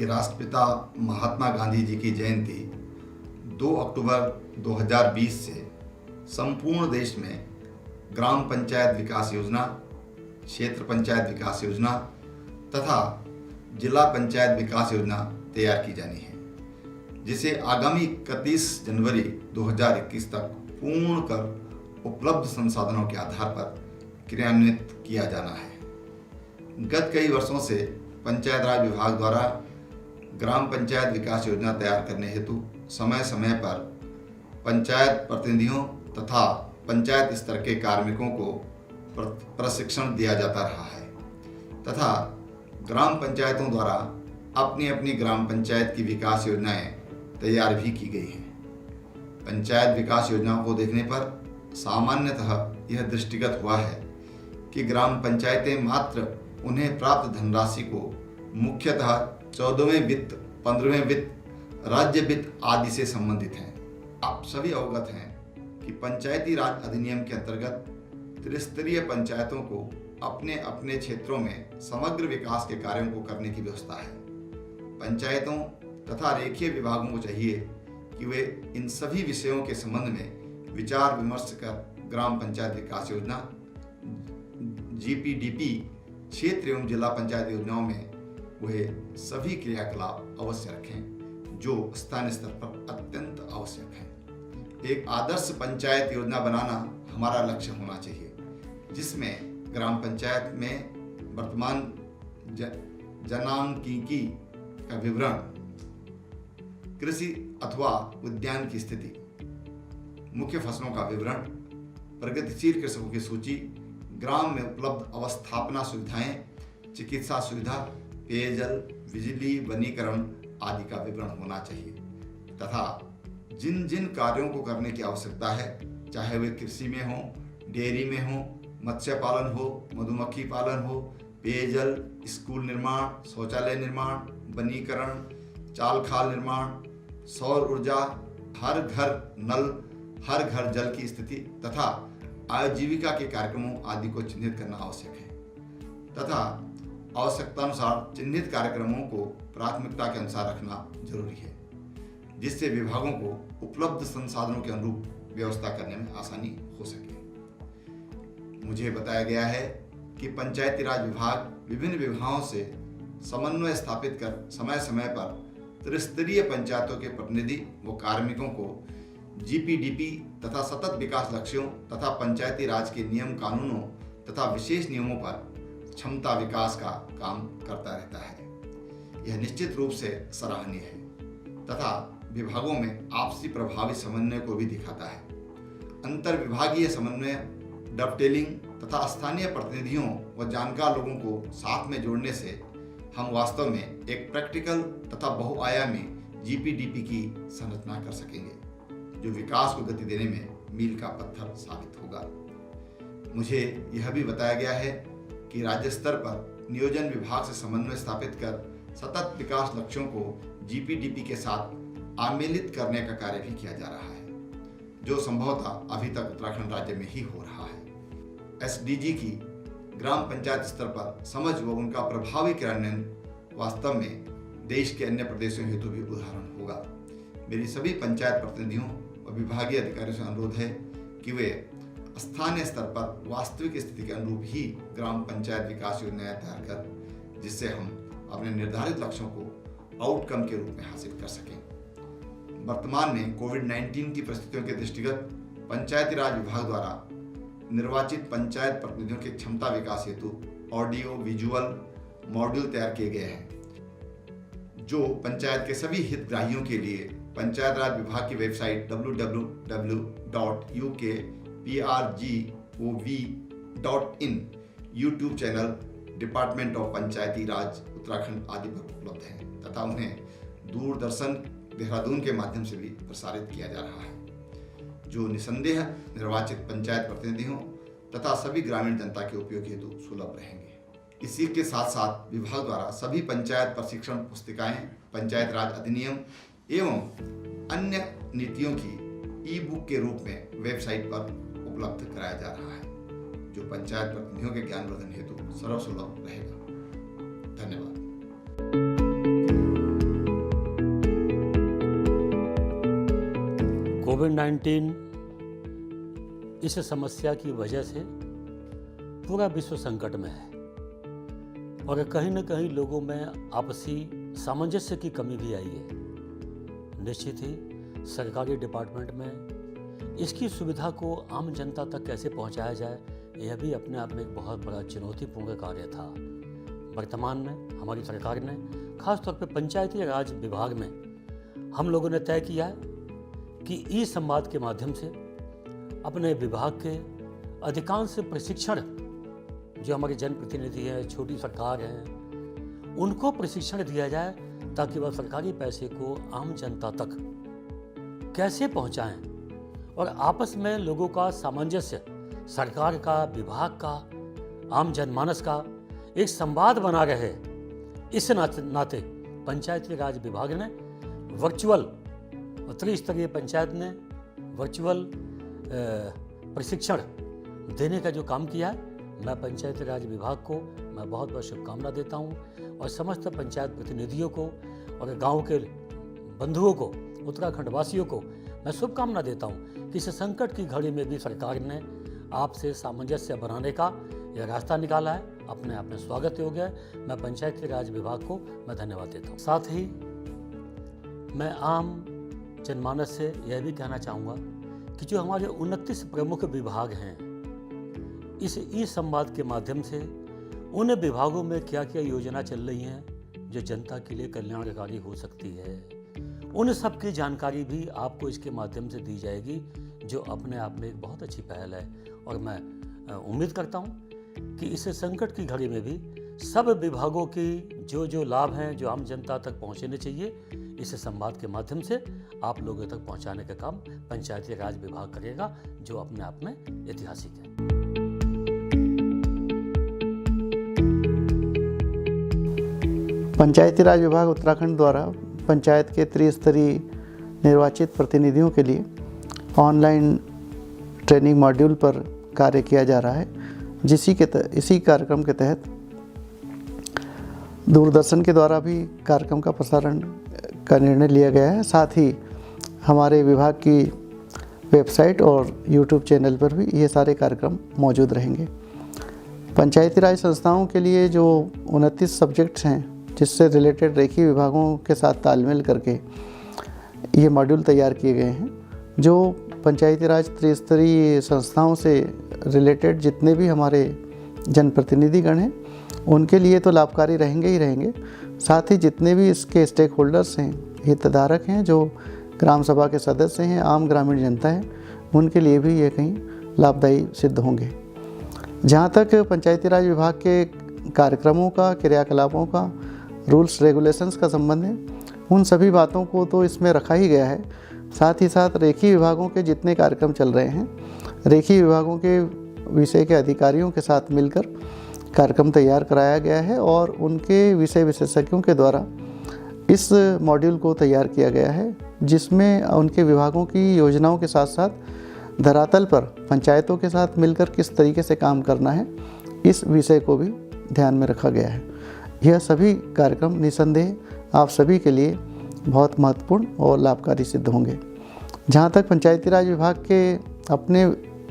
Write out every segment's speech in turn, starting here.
कि राष्ट्रपिता महात्मा गांधी जी की जयंती 2 अक्टूबर 2020 से संपूर्ण देश में ग्राम पंचायत विकास योजना, क्षेत्र पंचायत विकास योजना तथा जिला पंचायत विकास योजना तैयार की जानी है, जिसे आगामी 31 जनवरी 2021 तक पूर्ण कर उपलब्ध संसाधनों के आधार पर क्रियान्वित किया जाना है। गत कई वर्षों से पंचायत राज विभाग द्वारा ग्राम पंचायत विकास योजना तैयार करने हेतु समय समय पर पंचायत प्रतिनिधियों तथा पंचायत स्तर के कार्मिकों को प्रशिक्षण दिया जाता रहा है तथा ग्राम पंचायतों द्वारा अपनी अपनी ग्राम पंचायत की विकास योजनाएं तैयार भी की गई हैं। पंचायत विकास योजनाओं को देखने पर सामान्यतः यह दृष्टिगत हुआ है कि ग्राम पंचायतें मात्र उन्हें प्राप्त धनराशि को मुख्यतः 14वें वित्त, 15वें वित्त, राज्य वित्त आदि से संबंधित हैं। आप सभी अवगत हैं कि पंचायती राज अधिनियम के अंतर्गत त्रिस्तरीय पंचायतों को अपने अपने क्षेत्रों में समग्र विकास के कार्यों को करने की व्यवस्था है। पंचायतों तथा रेखीय विभागों को चाहिए कि वे इन सभी विषयों के संबंध में विचार विमर्श कर ग्राम पंचायत विकास योजना, GPDP, क्षेत्र एवं जिला पंचायत योजनाओं में वे सभी क्रियाकलाप अवश्य रखें जो स्थानीय स्तर पर अत्यंत आवश्यक है। एक आदर्श पंचायत योजना बनाना हमारा लक्ष्य होना चाहिए, जिसमें ग्राम पंचायत में वर्तमान जनांकीकी का विवरण, कृषि अथवा उद्यान की स्थिति, मुख्य फसलों का विवरण, प्रगतिशील कृषकों की सूची, ग्राम में उपलब्ध अवस्थापना सुविधाएं, चिकित्सा सुविधा, पेयजल, बिजली, वनीकरण आदि का विवरण होना चाहिए तथा जिन जिन कार्यों को करने की आवश्यकता है, चाहे वे कृषि में हो, डेयरी में हो, मत्स्य पालन हो, मधुमक्खी पालन हो, पेयजल, स्कूल निर्माण, शौचालय निर्माण, वनीकरण, चाल खाल निर्माण, सौर ऊर्जा, हर घर नल, हर घर जल की स्थिति तथा आजीविका के कार्यक्रमों आदि को चिन्हित करना आवश्यक है तथा आवश्यकतानुसार चिन्हित कार्यक्रमों को प्राथमिकता के अनुसार रखना जरूरी है, जिससे विभागों को उपलब्ध संसाधनों के अनुरूप व्यवस्था करने में आसानी हो सके। मुझे बताया गया है कि पंचायती राज विभाग विभिन्न विभागों से समन्वय स्थापित कर समय समय पर त्रिस्तरीय पंचायतों के प्रतिनिधि व कार्मिकों को GPDP तथा सतत विकास लक्ष्यों तथा पंचायती राज के नियम कानूनों तथा विशेष नियमों पर क्षमता विकास का काम करता रहता है। यह निश्चित रूप से सराहनीय है तथा विभागों में आपसी प्रभावी समन्वय को भी दिखाता है। अंतर विभागीय समन्वय, डबटेलिंग तथा स्थानीय प्रतिनिधियों व जानकार लोगों को साथ में जोड़ने से हम वास्तव में एक प्रैक्टिकल तथा बहुआयामी GPDP की संरचना कर सकेंगे, जो विकास को गति देने में मील का पत्थर साबित होगा। मुझे यह भी बताया गया है कि राज्य स्तर पर नियोजन विभाग से समन्वय स्थापित कर सतत विकास लक्ष्यों को GPDP के साथ आमेलित करने का कार्य भी किया जा रहा है, जो संभवतः अभी तक उत्तराखंड राज्य में ही हो रहा है। SDG की ग्राम पंचायत स्तर पर समझ व उनका प्रभावी क्रियान्वयन वास्तव में देश के अन्य प्रदेशों हेतु भी उदाहरण होगा। मेरी सभी पंचायत प्रतिनिधियों व विभागीय अधिकारियों से अनुरोध है कि वे स्थानीय स्तर पर वास्तविक स्थिति के अनुरूप ही ग्राम पंचायत विकास योजनाएं तैयार कर, जिससे हम अपने निर्धारित लक्ष्यों को आउटकम के रूप में हासिल कर सकें। वर्तमान में कोविड-19 की परिस्थितियों के दृष्टिगत पंचायती राज विभाग द्वारा निर्वाचित पंचायत प्रतिनिधियों के क्षमता विकास हेतु ऑडियो विजुअल मॉड्यूल तैयार किए गए हैं, जो पंचायत के सभी हितग्राहियों के लिए पंचायत राज विभाग की website www.ukprgov.in, YouTube channel department of Panchayati Raj Uttarakhand आदि पर उपलब्ध है तथा उन्हें दूरदर्शन देहरादून के माध्यम से भी प्रसारित किया जा रहा है, जो निसंदेह निर्वाचित पंचायत प्रतिनिधियों तथा सभी ग्रामीण जनता के उपयोग हेतु सुलभ रहेंगे। इसी के साथ साथ विभाग द्वारा सभी पंचायत प्रशिक्षण पुस्तिकाएं पंचायत राज अधिनियम एवं अन्य नीतियों की ई-बुक के रूप में वेबसाइट पर उपलब्ध कराया जा रहा है, जो पंचायत प्रतिनिधियों के ज्ञानवर्धन हेतु सर्वसुलभ रहेगा। धन्यवाद। कोविड-19 इस समस्या की वजह से पूरा विश्व संकट में है और कहीं न कहीं लोगों में आपसी सामंजस्य की कमी भी आई है। निश्चित ही सरकारी डिपार्टमेंट में इसकी सुविधा को आम जनता तक कैसे पहुंचाया जाए, यह भी अपने आप में एक बहुत बड़ा चुनौतीपूर्ण कार्य था। वर्तमान में हमारी सरकार ने खासतौर पर पंचायती राज विभाग में हम लोगों ने तय किया है कि ई संवाद के माध्यम से अपने विभाग के अधिकांश प्रशिक्षण जो हमारे जनप्रतिनिधि हैं, छोटी सरकार हैं, उनको प्रशिक्षण दिया जाए ताकि वह सरकारी पैसे को आम जनता तक कैसे पहुंचाएं और आपस में लोगों का सामंजस्य, सरकार का, विभाग का, आम जनमानस का एक संवाद बना रहे। इस नाते पंचायती राज विभाग ने वर्चुअल त्रिस्तरीय पंचायत ने वर्चुअल प्रशिक्षण देने का जो काम किया है, मैं पंचायती राज विभाग को मैं बहुत बहुत शुभकामना देता हूँ और समस्त पंचायत प्रतिनिधियों को और गांव के बंधुओं को, उत्तराखंड वासियों को मैं शुभकामना देता हूँ कि इस संकट की घड़ी में भी सरकार ने आपसे सामंजस्य बनाने का यह रास्ता निकाला है। अपने आप में स्वागत योग्य है। मैं पंचायती राज विभाग को मैं धन्यवाद देता हूँ। साथ ही मैं आम जनमानस से यह भी कहना चाहूँगा कि जो हमारे 29 प्रमुख विभाग हैं, इस ई संवाद के माध्यम से उन विभागों में क्या क्या योजना चल रही हैं जो जनता के लिए कल्याणकारी हो सकती है, उन सब की जानकारी भी आपको इसके माध्यम से दी जाएगी, जो अपने आप में एक बहुत अच्छी पहल है। और मैं उम्मीद करता हूँ कि इस संकट की घड़ी में भी सब विभागों की जो लाभ हैं, जो आम जनता तक पहुँचने चाहिए, इस संवाद के माध्यम से आप लोगों तक पहुँचाने का काम पंचायती राज विभाग करेगा, जो अपने आप में ऐतिहासिक है। पंचायती राज विभाग उत्तराखंड द्वारा पंचायत के त्रिस्तरीय निर्वाचित प्रतिनिधियों के लिए ऑनलाइन ट्रेनिंग मॉड्यूल पर कार्य किया जा रहा है, इसी कार्यक्रम के तहत दूरदर्शन के द्वारा भी कार्यक्रम का प्रसारण का निर्णय लिया गया है। साथ ही हमारे विभाग की वेबसाइट और यूट्यूब चैनल पर भी ये सारे कार्यक्रम मौजूद रहेंगे। पंचायती राज संस्थाओं के लिए जो 29 सब्जेक्ट्स हैं, जिससे रिलेटेड रेखीय विभागों के साथ तालमेल करके ये मॉड्यूल तैयार किए गए हैं, जो पंचायती राज त्रिस्तरीय संस्थाओं से रिलेटेड जितने भी हमारे जनप्रतिनिधिगण हैं, उनके लिए तो लाभकारी रहेंगे ही रहेंगे। साथ ही जितने भी इसके स्टेक होल्डर्स हैं, हितधारक हैं, जो ग्राम सभा के सदस्य हैं, आम ग्रामीण जनता है, उनके लिए भी ये कहीं लाभदायी सिद्ध होंगे। जहाँ तक पंचायती राज विभाग के कार्यक्रमों का, क्रियाकलापों का, रूल्स रेगुलेशंस का संबंध है, उन सभी बातों को तो इसमें रखा ही गया है। साथ ही साथ रेखीय विभागों के जितने कार्यक्रम चल रहे हैं, रेखीय विभागों के विषय के अधिकारियों के साथ मिलकर कार्यक्रम तैयार कराया गया है और उनके विषय विशेषज्ञों के द्वारा इस मॉड्यूल को तैयार किया गया है, जिसमें उनके विभागों की योजनाओं के साथ साथ धरातल पर पंचायतों के साथ मिलकर किस तरीके से काम करना है, इस विषय को भी ध्यान में रखा गया है। यह सभी कार्यक्रम निसंदेह आप सभी के लिए बहुत महत्वपूर्ण और लाभकारी सिद्ध होंगे। जहाँ तक पंचायती राज विभाग के अपने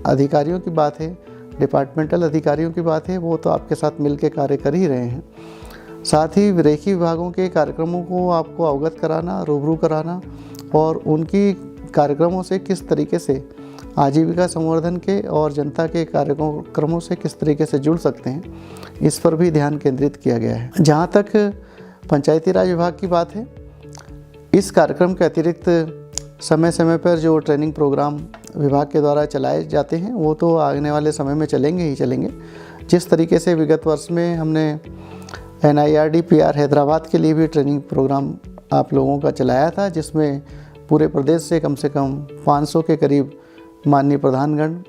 अधिकारियों की बात है, डिपार्टमेंटल अधिकारियों की बात है, वो तो आपके साथ मिलकर कार्य कर ही रहे हैं। साथ ही रेखीय विभागों के कार्यक्रमों को आपको अवगत कराना, रूबरू कराना और उनकी कार्यक्रमों से किस तरीके से आजीविका संवर्धन के और जनता के कार्यक्रमों से किस तरीके से जुड़ सकते हैं, इस पर भी ध्यान केंद्रित किया गया है। जहाँ तक पंचायती राज विभाग की बात है, इस कार्यक्रम के अतिरिक्त समय समय पर जो ट्रेनिंग प्रोग्राम विभाग के द्वारा चलाए जाते हैं, वो तो आने वाले समय में चलेंगे ही चलेंगे। जिस तरीके से विगत वर्ष में हमने NIRDPR हैदराबाद के लिए भी ट्रेनिंग प्रोग्राम आप लोगों का चलाया था, जिसमें पूरे प्रदेश से कम 500 के करीब माननीय प्रधानगण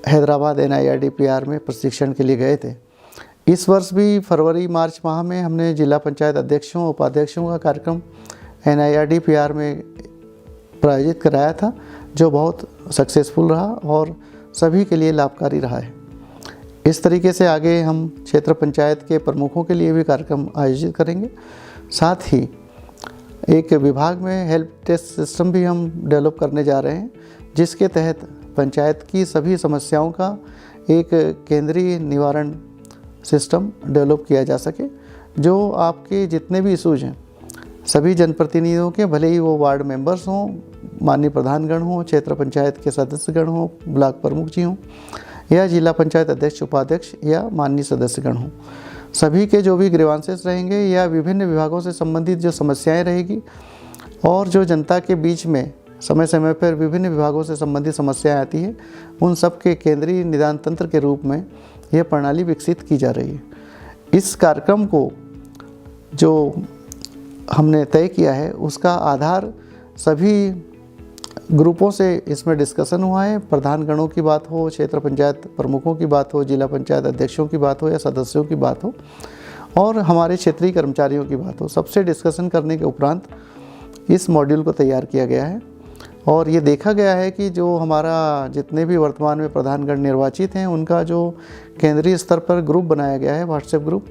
हैदराबाद NIRDPR में प्रशिक्षण के लिए गए थे। इस वर्ष भी फरवरी मार्च माह में हमने जिला पंचायत अध्यक्षों उपाध्यक्षों का कार्यक्रम NIRDPR में प्रायोजित कराया था, जो बहुत सक्सेसफुल रहा और सभी के लिए लाभकारी रहा है। इस तरीके से आगे हम क्षेत्र पंचायत के प्रमुखों के लिए भी कार्यक्रम आयोजित करेंगे। साथ ही एक विभाग में हेल्प डेस्क सिस्टम भी हम डेवलप करने जा रहे हैं, जिसके तहत पंचायत की सभी समस्याओं का एक केंद्रीय निवारण सिस्टम डेवलप किया जा सके, जो आपके जितने भी इशूज़ हैं सभी जनप्रतिनिधियों के, भले ही वो वार्ड मेंबर्स हों, माननीय प्रधानगण हों, क्षेत्र पंचायत के सदस्यगण हों, ब्लॉक प्रमुख जी हों, या जिला पंचायत अध्यक्ष उपाध्यक्ष या माननीय सदस्यगण हों, सभी के जो भी ग्रीवांसेस रहेंगे या विभिन्न विभागों से संबंधित जो समस्याएं रहेगी और जो जनता के बीच में समय समय पर विभिन्न विभागों से संबंधित समस्याएं आती हैं, उन सब के केंद्रीय निदान तंत्र के रूप में यह प्रणाली विकसित की जा रही है। इस कार्यक्रम को जो हमने तय किया है उसका आधार सभी ग्रुपों से इसमें डिस्कशन हुआ है। प्रधानगणों की बात हो, क्षेत्र पंचायत प्रमुखों की बात हो, जिला पंचायत अध्यक्षों की बात हो या सदस्यों की बात हो, और हमारे क्षेत्रीय कर्मचारियों की बात हो, सबसे डिस्कशन करने के उपरांत इस मॉड्यूल को तैयार किया गया है। और ये देखा गया है कि जो हमारा जितने भी वर्तमान में प्रधानगण निर्वाचित हैं उनका जो केंद्रीय स्तर पर ग्रुप बनाया गया है, व्हाट्सएप ग्रुप,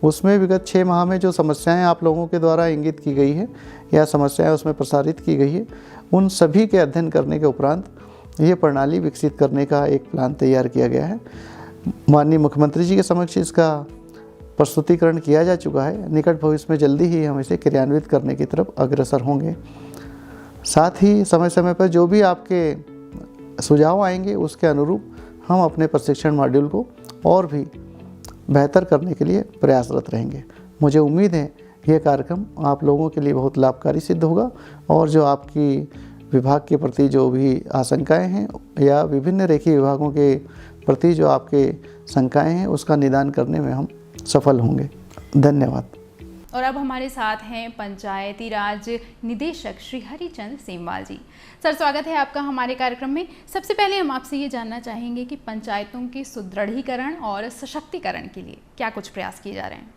उसमें विगत 6 माह में जो समस्याएं आप लोगों के द्वारा इंगित की गई है या समस्याएं उसमें प्रसारित की गई है, उन सभी के अध्ययन करने के उपरांत ये प्रणाली विकसित करने का एक प्लान तैयार किया गया है। माननीय मुख्यमंत्री जी के समक्ष इसका प्रस्तुतिकरण किया जा चुका है। निकट भविष्य में जल्दी ही हम इसे क्रियान्वित करने की तरफ अग्रसर होंगे। साथ ही समय समय पर जो भी आपके सुझाव आएंगे उसके अनुरूप हम अपने प्रशिक्षण मॉड्यूल को और भी बेहतर करने के लिए प्रयासरत रहेंगे। मुझे उम्मीद है यह कार्यक्रम आप लोगों के लिए बहुत लाभकारी सिद्ध होगा और जो आपकी विभाग के प्रति जो भी आशंकाएं हैं या विभिन्न रेखीय विभागों के प्रति जो आपके शंकाएं हैं उसका निदान करने में हम सफल होंगे। धन्यवाद। और अब हमारे साथ हैं पंचायती राज निदेशक श्री हरिचंद सेमवाल जी। सर, स्वागत है आपका हमारे कार्यक्रम में। सबसे पहले हम आपसे ये जानना चाहेंगे कि पंचायतों के सुदृढ़ीकरण और सशक्तिकरण के लिए क्या कुछ प्रयास किए जा रहे हैं?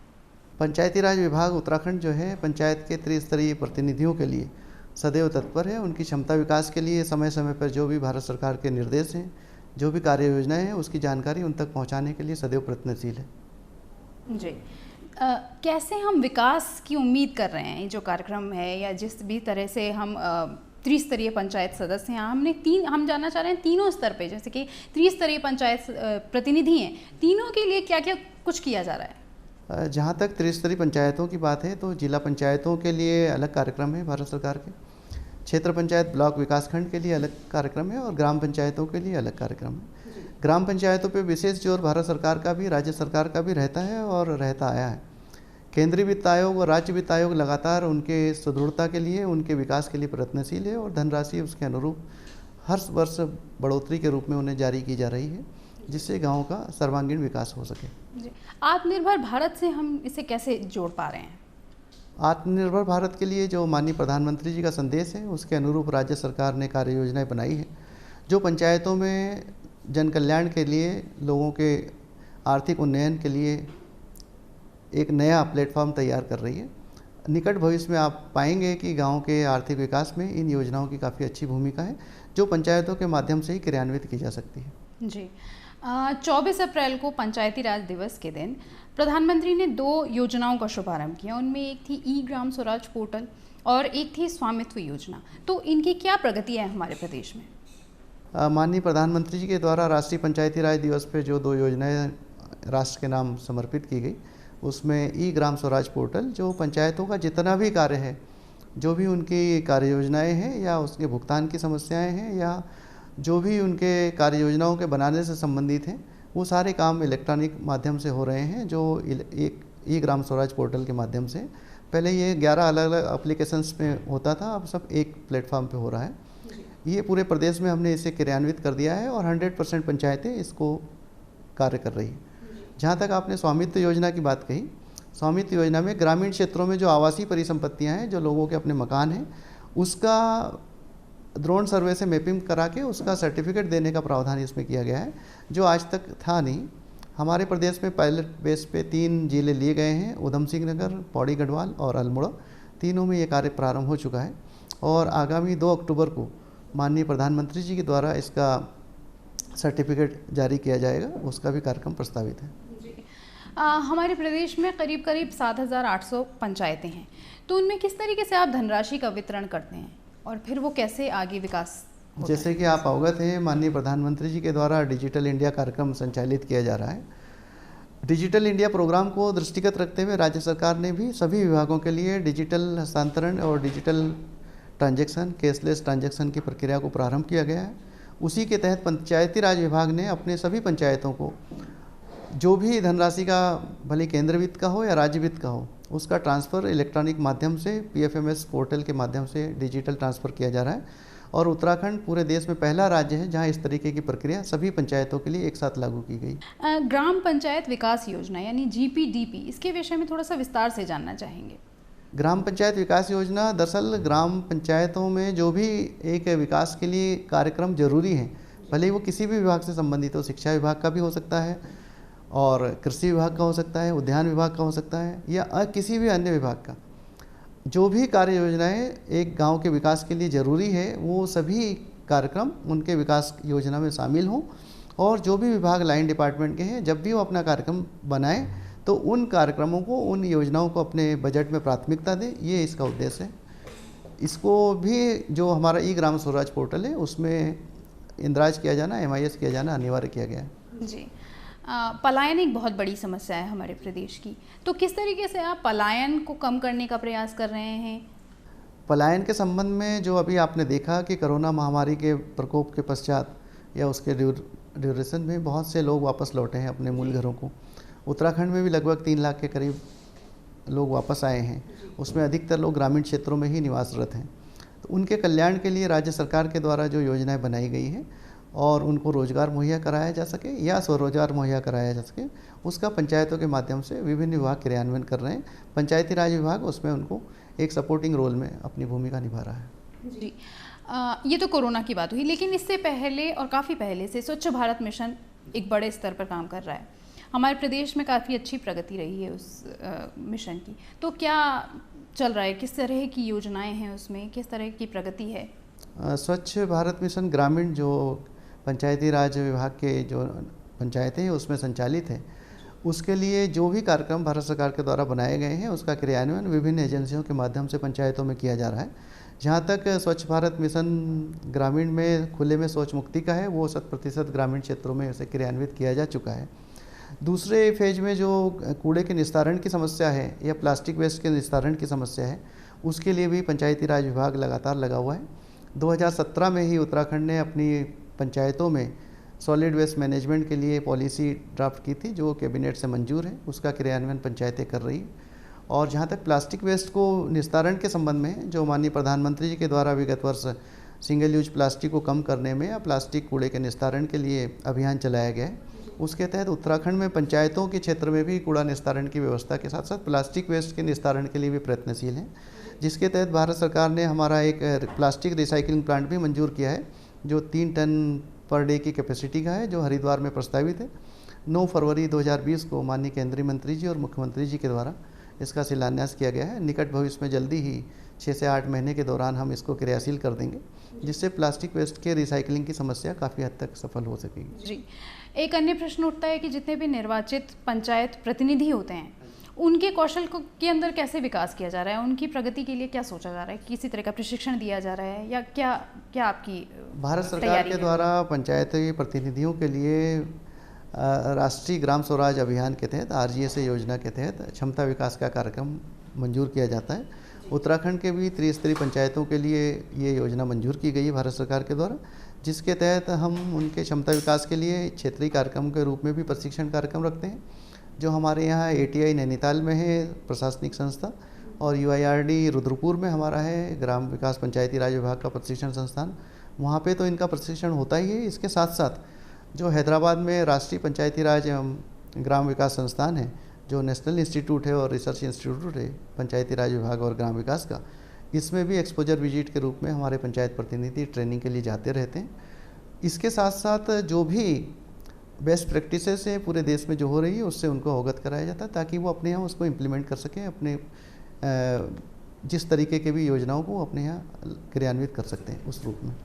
पंचायती राज विभाग उत्तराखंड जो है पंचायत के त्रिस्तरीय प्रतिनिधियों के लिए सदैव तत्पर है। उनकी क्षमता विकास के लिए समय समय पर जो भी भारत सरकार के निर्देश हैं, जो भी कार्य योजनाएँ हैं, उसकी जानकारी उन तक पहुँचाने के लिए सदैव प्रयत्नशील है। जी, कैसे हम विकास की उम्मीद कर रहे हैं? जो कार्यक्रम है या जिस भी तरह से हम त्रिस्तरीय पंचायत सदस्य हैं, हम जानना चाह रहे हैं तीनों स्तर पे, जैसे कि त्रिस्तरीय पंचायत प्रतिनिधि हैं, तीनों के लिए क्या क्या कुछ किया जा रहा है? जहाँ तक त्रिस्तरीय पंचायतों की बात है तो जिला पंचायतों के लिए अलग कार्यक्रम है भारत सरकार के, क्षेत्र पंचायत ब्लॉक विकासखंड के लिए अलग कार्यक्रम है और ग्राम पंचायतों के लिए अलग कार्यक्रम है। ग्राम पंचायतों पे विशेष जोर भारत सरकार का भी, राज्य सरकार का भी रहता है और रहता आया है। केंद्रीय वित्त आयोग और राज्य वित्त आयोग लगातार उनके सुदृढ़ता के लिए, उनके विकास के लिए प्रयत्नशील है और धनराशि उसके अनुरूप हर वर्ष बढ़ोतरी के रूप में उन्हें जारी की जा रही है, जिससे गाँव का सर्वांगीण विकास हो सके। आत्मनिर्भर भारत से हम इसे कैसे जोड़ पा रहे हैं? आत्मनिर्भर भारत के लिए जो माननीय प्रधानमंत्री जी का संदेश है उसके अनुरूप राज्य सरकार ने कार्य योजनाएँ बनाई है, जो पंचायतों में जन कल्याण के लिए, लोगों के आर्थिक उन्नयन के लिए एक नया प्लेटफॉर्म तैयार कर रही है। निकट भविष्य में आप पाएंगे कि गांव के आर्थिक विकास में इन योजनाओं की काफ़ी अच्छी भूमिका है, जो पंचायतों के माध्यम से ही क्रियान्वित की जा सकती है। जी, 24 अप्रैल को पंचायती राज दिवस के दिन प्रधानमंत्री ने 2 योजनाओं का शुभारंभ किया। उनमें एक थी ई ग्राम स्वराज पोर्टल और एक थी स्वामित्व योजना। तो इनकी क्या प्रगति है हमारे प्रदेश में? माननीय प्रधानमंत्री जी के द्वारा राष्ट्रीय पंचायती राज दिवस पे जो 2 योजनाएं राष्ट्र के नाम समर्पित की गई, उसमें ई ग्राम स्वराज पोर्टल जो पंचायतों का जितना भी कार्य है, जो भी उनकी कार्य योजनाएँ हैं या उसके भुगतान की समस्याएं हैं या जो भी उनके कार्य योजनाओं के बनाने से संबंधित हैं, वो सारे काम इलेक्ट्रॉनिक माध्यम से हो रहे हैं। जो एक ई ग्राम स्वराज पोर्टल के माध्यम से, पहले ये 11 अलग अलग एप्लीकेशंस में होता था, अब सब एक प्लेटफॉर्म पे हो रहा है। ये पूरे प्रदेश में हमने इसे क्रियान्वित कर दिया है और 100% पंचायतें इसको कार्य कर रही हैं। जहाँ तक आपने स्वामित्व योजना की बात कही, स्वामित्व योजना में ग्रामीण क्षेत्रों में जो आवासीय परिसंपत्तियाँ हैं, जो लोगों के अपने मकान हैं, उसका ड्रोन सर्वे से मैपिंग करा के उसका सर्टिफिकेट देने का प्रावधान इसमें किया गया है, जो आज तक था नहीं। हमारे प्रदेश में पायलट बेस पे 3 जिले लिए गए हैं, उधम सिंह नगर, पौड़ी गढ़वाल और अल्मोड़ा। तीनों में ये कार्य प्रारंभ हो चुका है और आगामी 2 अक्टूबर को माननीय प्रधानमंत्री जी के द्वारा इसका सर्टिफिकेट जारी किया जाएगा, उसका भी कार्यक्रम प्रस्तावित है। हमारे प्रदेश में करीब करीब 7,800 पंचायतें हैं, तो उनमें किस तरीके से आप धनराशि का वितरण करते हैं और फिर वो कैसे आगे विकास होता जैसे है? कि आप अवगत हैं, माननीय प्रधानमंत्री जी के द्वारा डिजिटल इंडिया कार्यक्रम संचालित किया जा रहा है। डिजिटल इंडिया प्रोग्राम को दृष्टिगत रखते हुए राज्य सरकार ने भी सभी विभागों के लिए डिजिटल हस्तांतरण और डिजिटल ट्रांजैक्शन, कैशलेस ट्रांजैक्शन की प्रक्रिया को प्रारंभ किया गया है। उसी के तहत पंचायती राज विभाग ने अपने सभी पंचायतों को जो भी धनराशि का, भले केंद्र वित्त का हो या राज्य वित्त का हो, उसका ट्रांसफ़र इलेक्ट्रॉनिक माध्यम से PFMS पोर्टल के माध्यम से डिजिटल ट्रांसफ़र किया जा रहा है। और उत्तराखंड पूरे देश में पहला राज्य है जहां इस तरीके की प्रक्रिया सभी पंचायतों के लिए एक साथ लागू की गई। ग्राम पंचायत विकास योजना यानी GPDP, इसके विषय में थोड़ा सा विस्तार से जानना चाहेंगे। ग्राम पंचायत विकास योजना दरअसल ग्राम पंचायतों में जो भी एक विकास के लिए कार्यक्रम जरूरी हैं, भले ही वो किसी भी विभाग से संबंधित हो, शिक्षा विभाग का भी हो सकता है और कृषि विभाग का हो सकता है, उद्यान विभाग का हो सकता है या किसी भी अन्य विभाग का, जो भी कार्य योजनाएं एक गांव के विकास के लिए ज़रूरी है, वो सभी कार्यक्रम उनके विकास योजना में शामिल हों। और जो भी विभाग लाइन डिपार्टमेंट के हैं, जब भी वो अपना कार्यक्रम बनाएं तो उन कार्यक्रमों को, उन योजनाओं को अपने बजट में प्राथमिकता दें, ये इसका उद्देश्य है। इसको भी जो हमारा ग्राम स्वराज पोर्टल है उसमें इंद्राज किया जाना, MIS किया जाना अनिवार्य किया गया है। जी, पलायन एक बहुत बड़ी समस्या है हमारे प्रदेश की, तो किस तरीके से आप पलायन को कम करने का प्रयास कर रहे हैं? पलायन के संबंध में जो अभी आपने देखा कि कोरोना महामारी के प्रकोप के पश्चात या उसके ड्यूरेशन में बहुत से लोग वापस लौटे हैं अपने मूल घरों को। उत्तराखंड में भी लगभग 3 लाख के करीब लोग वापस आए हैं, उसमें अधिकतर लोग ग्रामीण क्षेत्रों में ही निवासरत हैं। तो उनके कल्याण के लिए राज्य सरकार के द्वारा जो योजनाएं बनाई गई हैं और उनको रोज़गार मुहैया कराया जा सके या स्वरोजगार मुहैया कराया जा सके, उसका पंचायतों के माध्यम से विभिन्न विभाग क्रियान्वयन कर रहे हैं। पंचायती राज विभाग उसमें उनको एक सपोर्टिंग रोल में अपनी भूमिका निभा रहा है। जी, ये तो कोरोना की बात हुई, लेकिन इससे पहले और काफ़ी पहले से स्वच्छ भारत मिशन एक बड़े स्तर पर काम कर रहा है। हमारे प्रदेश में काफ़ी अच्छी प्रगति रही है उस मिशन की, तो क्या चल रहा है, किस तरह की योजनाएं हैं उसमें, किस तरह की प्रगति है? स्वच्छ भारत मिशन ग्रामीण जो पंचायती राज विभाग के जो पंचायतें हैं उसमें संचालित है, उसके लिए जो भी कार्यक्रम भारत सरकार के द्वारा बनाए गए हैं उसका क्रियान्वयन विभिन्न एजेंसियों के माध्यम से पंचायतों में किया जा रहा है। जहाँ तक स्वच्छ भारत मिशन ग्रामीण में खुले में शौच मुक्ति का है, वो 100% ग्रामीण क्षेत्रों में उसे क्रियान्वित किया जा चुका है। दूसरे फेज में जो कूड़े के निस्तारण की समस्या है या प्लास्टिक वेस्ट के निस्तारण की समस्या है, उसके लिए भी पंचायती राज विभाग लगातार लगा हुआ है। 2017 में ही उत्तराखंड ने अपनी पंचायतों में सॉलिड वेस्ट मैनेजमेंट के लिए पॉलिसी ड्राफ्ट की थी, जो कैबिनेट से मंजूर है, उसका क्रियान्वयन पंचायतें कर रही है। और जहाँ तक प्लास्टिक वेस्ट को निस्तारण के संबंध में, जो माननीय प्रधानमंत्री जी के द्वारा विगत वर्ष सिंगल यूज प्लास्टिक को कम करने में या प्लास्टिक कूड़े के निस्तारण के लिए अभियान चलाया गया है, उसके तहत उत्तराखंड में पंचायतों के क्षेत्र में भी कूड़ा निस्तारण की व्यवस्था के साथ साथ प्लास्टिक वेस्ट के निस्तारण के लिए भी प्रयत्नशील हैं, जिसके तहत भारत सरकार ने हमारा एक प्लास्टिक रिसाइकलिंग प्लांट भी मंजूर किया है, जो 3 टन पर डे की कैपेसिटी का है, जो हरिद्वार में प्रस्तावित है। 9 फरवरी 2020 को माननीय केंद्रीय मंत्री जी और मुख्यमंत्री जी के द्वारा इसका शिलान्यास किया गया है। निकट भविष्य में जल्दी ही 6 से 8 महीने के दौरान हम इसको क्रियाशील कर देंगे, जिससे प्लास्टिक वेस्ट के रिसाइकलिंग की समस्या काफ़ी हद तक सफल हो सकेगी। जी, एक अन्य प्रश्न उठता है कि जितने भी निर्वाचित पंचायत प्रतिनिधि होते हैं, उनके कौशल के अंदर कैसे विकास किया जा रहा है, उनकी प्रगति के लिए क्या सोचा जा रहा है, किसी तरह का प्रशिक्षण दिया जा रहा है या क्या क्या आपकी भारत सरकार के द्वारा पंचायती प्रतिनिधियों के लिए राष्ट्रीय ग्राम स्वराज अभियान के तहत RGS योजना के तहत क्षमता विकास का कार्यक्रम मंजूर किया जाता है। उत्तराखंड के भी त्रिस्तरीय पंचायतों के लिए ये योजना मंजूर की गई है भारत सरकार के द्वारा, जिसके तहत हम उनके क्षमता विकास के लिए क्षेत्रीय कार्यक्रम के रूप में भी प्रशिक्षण कार्यक्रम रखते हैं, जो हमारे यहाँ ATI नैनीताल में है प्रशासनिक संस्था, और UIRD रुद्रपुर में हमारा है ग्राम विकास पंचायती राज विभाग का प्रशिक्षण संस्थान। वहाँ पे तो इनका प्रशिक्षण होता ही है। इसके साथ साथ जो हैदराबाद में राष्ट्रीय पंचायती राज एवं ग्राम विकास संस्थान है, जो नेशनल इंस्टीट्यूट है और रिसर्च इंस्टीट्यूट है पंचायती राज विभाग और ग्राम विकास का, इसमें भी एक्सपोजर विजिट के रूप में हमारे पंचायत प्रतिनिधि ट्रेनिंग के लिए जाते रहते हैं। इसके साथ साथ जो भी बेस्ट प्रैक्टिसेस है पूरे देश में जो हो रही है, उससे उनको अवगत कराया जाता है, ताकि वो अपने यहाँ उसको इम्प्लीमेंट कर सकें, अपने जिस तरीके के भी योजनाओं को अपने यहाँ क्रियान्वित कर सकते हैं उस रूप में।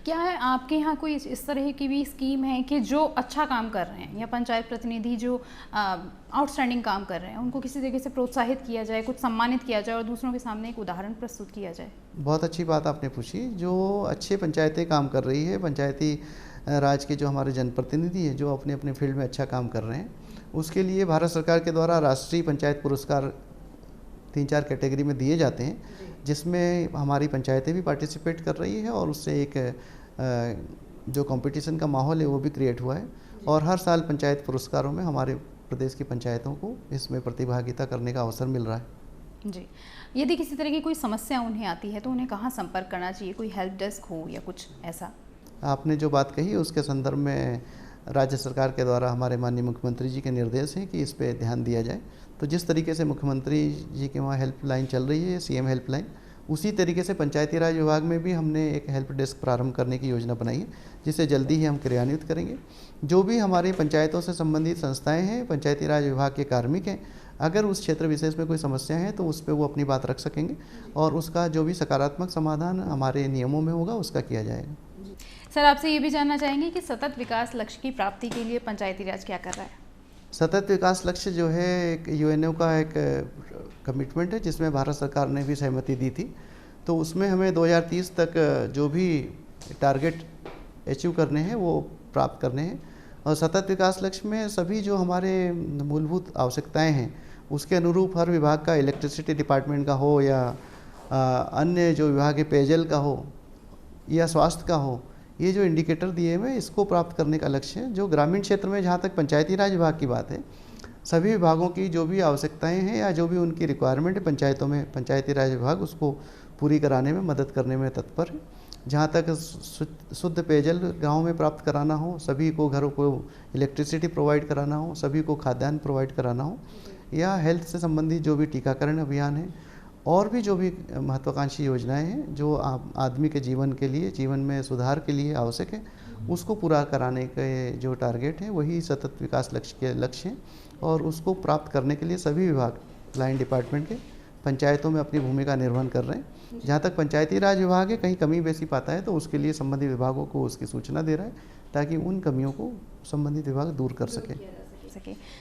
क्या है आपके यहाँ कोई इस तरह की भी स्कीम है कि जो अच्छा काम कर रहे हैं या पंचायत प्रतिनिधि जो आउटस्टैंडिंग काम कर रहे हैं उनको किसी तरीके से प्रोत्साहित किया जाए, कुछ सम्मानित किया जाए और दूसरों के सामने एक उदाहरण प्रस्तुत किया जाए? बहुत अच्छी बात आपने पूछी। जो अच्छे पंचायतें काम कर रही है, पंचायती राज के जो हमारे जनप्रतिनिधि हैं जो अपने अपने फील्ड में अच्छा काम कर रहे हैं, उसके लिए भारत सरकार के द्वारा राष्ट्रीय पंचायत पुरस्कार 3-4 कैटेगरी में दिए जाते हैं, जिसमें हमारी पंचायतें भी पार्टिसिपेट कर रही है और उससे एक जो कंपटीशन का माहौल है वो भी क्रिएट हुआ है। और हर साल पंचायत पुरस्कारों में हमारे प्रदेश की पंचायतों को इसमें प्रतिभागिता करने का अवसर मिल रहा है। जी, यदि किसी तरह की कोई समस्या उन्हें आती है तो उन्हें कहाँ संपर्क करना चाहिए? कोई हेल्प डेस्क हो या कुछ ऐसा? आपने जो बात कही उसके संदर्भ में राज्य सरकार के द्वारा हमारे माननीय मुख्यमंत्री जी के निर्देश हैं कि इस पे ध्यान दिया जाए। तो जिस तरीके से मुख्यमंत्री जी के वहाँ हेल्पलाइन चल रही है, सीएम हेल्पलाइन, उसी तरीके से पंचायती राज विभाग में भी हमने एक हेल्प डेस्क प्रारंभ करने की योजना बनाई है, जिसे जल्दी ही हम क्रियान्वित करेंगे। जो भी हमारी पंचायतों से संबंधित संस्थाएं हैं, पंचायती राज विभाग के कार्मिक हैं, अगर उस क्षेत्र विशेष में कोई समस्या है तो उस पर वो अपनी बात रख सकेंगे और उसका जो भी सकारात्मक समाधान हमारे नियमों में होगा उसका किया जाएगा। सर, आपसे ये भी जानना चाहेंगे कि सतत विकास लक्ष्य की प्राप्ति के लिए पंचायती राज क्या कर रहा है? सतत विकास लक्ष्य जो है एक यूएनओ का एक कमिटमेंट है, जिसमें भारत सरकार ने भी सहमति दी थी। तो उसमें हमें 2030 तक जो भी टारगेट अचीव करने हैं वो प्राप्त करने हैं। और सतत विकास लक्ष्य में सभी जो हमारे मूलभूत आवश्यकताएं हैं उसके अनुरूप हर विभाग का, इलेक्ट्रिसिटी डिपार्टमेंट का हो या अन्य जो विभाग है पेयजल का हो या स्वास्थ्य का हो, ये जो इंडिकेटर दिए हुए इसको प्राप्त करने का लक्ष्य है। जो ग्रामीण क्षेत्र में जहाँ तक पंचायती राज विभाग की बात है, सभी विभागों की जो भी आवश्यकताएं हैं या जो भी उनकी रिक्वायरमेंट है पंचायतों में, पंचायती राज विभाग उसको पूरी कराने में मदद करने में तत्पर है। जहाँ तक शुद्ध पेयजल गाँव में प्राप्त कराना हो, सभी को घरों को इलेक्ट्रिसिटी प्रोवाइड कराना हो, सभी को खाद्यान्न प्रोवाइड कराना हो, या हेल्थ से संबंधित जो भी टीकाकरण अभियान है और भी जो भी महत्वाकांक्षी योजनाएं हैं जो आदमी के जीवन के लिए, जीवन में सुधार के लिए आवश्यक है, उसको पूरा कराने के जो टारगेट है वही सतत विकास लक्ष्य के लक्ष्य हैं। और उसको प्राप्त करने के लिए सभी विभाग, लाइन डिपार्टमेंट के, पंचायतों में अपनी भूमिका निर्वहन कर रहे हैं। जहाँ तक पंचायती राज विभाग है कहीं कमी बेसी पाता है तो उसके लिए संबंधित विभागों को उसकी सूचना दे रहा है ताकि उन कमियों को संबंधित विभाग दूर कर सके।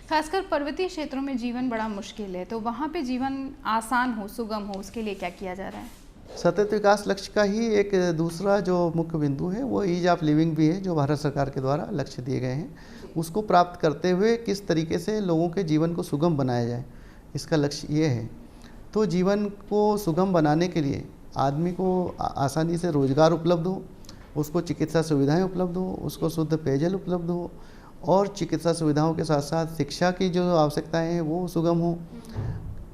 खासकर पर्वतीय क्षेत्रों में जीवन बड़ा मुश्किल है, तो वहाँ पे जीवन आसान हो, सुगम हो, उसके लिए क्या किया जा रहा है? सतत विकास लक्ष्य का ही एक दूसरा जो मुख्य बिंदु है वो ईज ऑफ लिविंग भी है, जो भारत सरकार के द्वारा लक्ष्य दिए गए हैं। उसको प्राप्त करते हुए किस तरीके से लोगों के जीवन को सुगम बनाया जाए, इसका लक्ष्य ये है। तो जीवन को सुगम बनाने के लिए आदमी को आसानी से रोजगार उपलब्ध हो, उसको चिकित्सा सुविधाएं उपलब्ध हो, उसको शुद्ध पेयजल उपलब्ध हो और चिकित्सा सुविधाओं के साथ साथ शिक्षा की जो आवश्यकताएं हैं वो सुगम हो,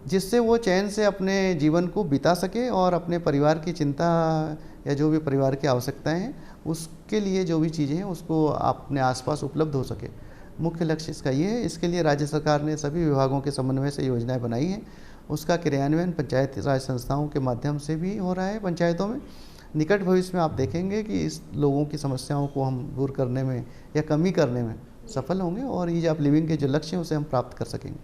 जिससे वो चैन से अपने जीवन को बिता सके और अपने परिवार की चिंता या जो भी परिवार की आवश्यकताएं हैं उसके लिए जो भी चीज़ें हैं उसको अपने आसपास उपलब्ध हो सके। मुख्य लक्ष्य इसका ये है। इसके लिए राज्य सरकार ने सभी विभागों के समन्वय से योजनाएं बनाई हैं। उसका क्रियान्वयन पंचायती राज संस्थाओं के माध्यम से भी हो रहा है पंचायतों में। निकट भविष्य में आप देखेंगे कि इस लोगों की समस्याओं को हम दूर करने में या कमी करने में सफल होंगे और ईज ऑफ लिविंग के जो लक्ष्य हैं उसे हम प्राप्त कर सकेंगे।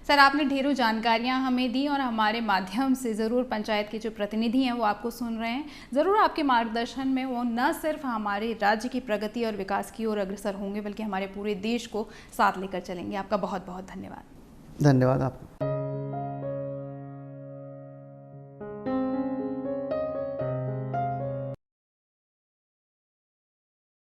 सर, आपने ढेरों जानकारियां हमें दी और हमारे माध्यम से ज़रूर पंचायत के जो प्रतिनिधि हैं वो आपको सुन रहे हैं। ज़रूर आपके मार्गदर्शन में वो न सिर्फ हमारे राज्य की प्रगति और विकास की ओर अग्रसर होंगे बल्कि हमारे पूरे देश को साथ लेकर चलेंगे। आपका बहुत बहुत धन्यवाद। धन्यवाद आपको।